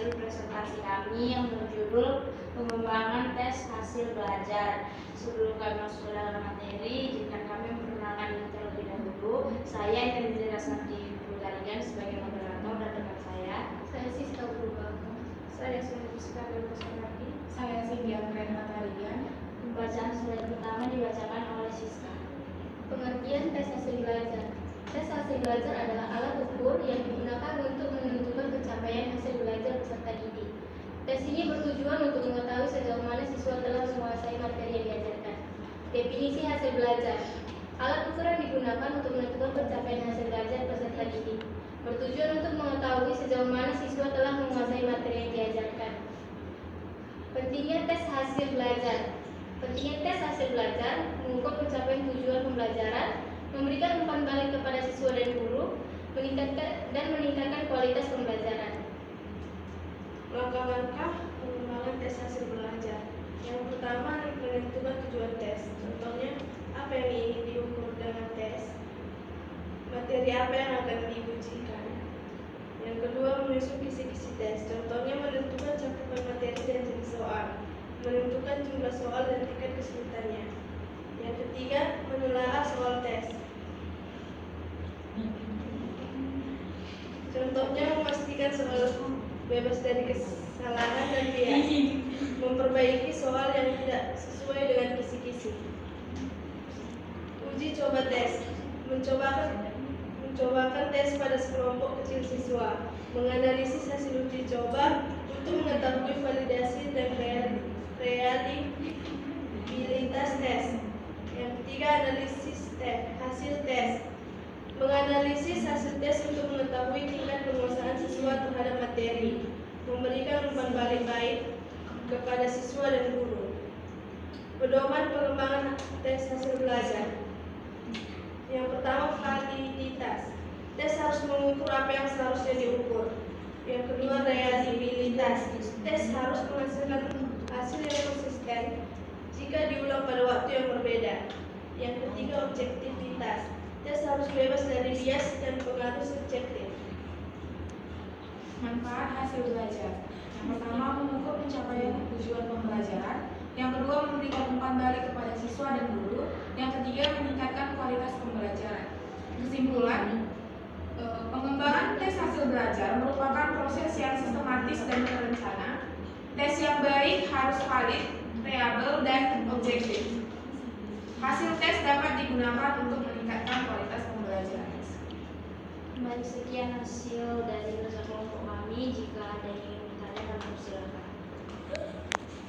hasil presentasi kami yang berjudul pengembangan tes hasil belajar. Sebelum kami masuk ke dalam materi, jika kami memperkenalkan diri terlebih dahulu, saya Indra Santi Putarigan sebagai moderator dan rekan saya Siska Berubah. Saya Siska Berubah. Saya Cynthia Putarigan. Pembacaan slide pertama dibacakan oleh Siska. Pengertian tes hasil belajar. Tes hasil belajar adalah alat ukur yang digunakan untuk menentukan pencapaian hasil belajar peserta didik. Tes ini bertujuan untuk mengetahui sejauh mana siswa telah menguasai materi yang diajarkan. Definisi hasil belajar. Alat ukur yang digunakan untuk menentukan pencapaian hasil belajar peserta didik. Bertujuan untuk mengetahui sejauh mana siswa telah menguasai materi yang diajarkan. Pentingnya tes hasil belajar. Pentingnya tes hasil belajar mengukur pencapaian tujuan pembelajaran, memberikan umpan balik kepada siswa dan guru, meningkatkan kualitas pembelajaran. Langkah-langkah pengembangan tes hasil belajar. Yang pertama, menentukan tujuan tes. Contohnya, apa yang ingin diukur dengan tes? Materi apa yang akan diujikan? Yang kedua, menyusun kisi-kisi tes. Contohnya, menentukan cakupan materi dan jenis soal, menentukan jumlah soal dan tingkat kesulitannya. Yang ketiga, menelaah soal tes. Contohnya, memastikan soal bebas dari kesalahan dan bias, memperbaiki soal yang tidak sesuai dengan kisi-kisi. Uji coba tes. Mencobakan tes pada sekelompok kecil siswa, menganalisis hasil uji coba untuk mengetahui validasi dan reliabilitas tes. Yang ketiga, analisis hasil tes. Menganalisis hasil tes untuk mengetahui tingkat penguasaan siswa terhadap materi, memberikan umpan balik baik kepada siswa dan guru. Pedoman pengembangan tes hasil belajar. Yang pertama, validitas. Tes harus mengukur apa yang seharusnya diukur. Yang kedua, reliabilitas. Tes harus menghasilkan hasil yang konsisten jika diulang pada waktu yang berbeda. Yang ketiga, objektivitas. Tes harus bebas dari bias dan pengaruh subjektif. Manfaat hasil belajar. Yang pertama, mengukur pencapaian tujuan pembelajaran. Yang kedua, memberikan umpan balik kepada siswa dan guru. Yang ketiga, meningkatkan kualitas pembelajaran. Kesimpulan, pengembangan tes hasil belajar merupakan proses yang sistematis dan terencana. Tes yang baik harus valid, reliable, dan objektif. Hasil tes dapat digunakan untuk meningkatkan kualitas pembelajaran. Baik, sekian hasil dari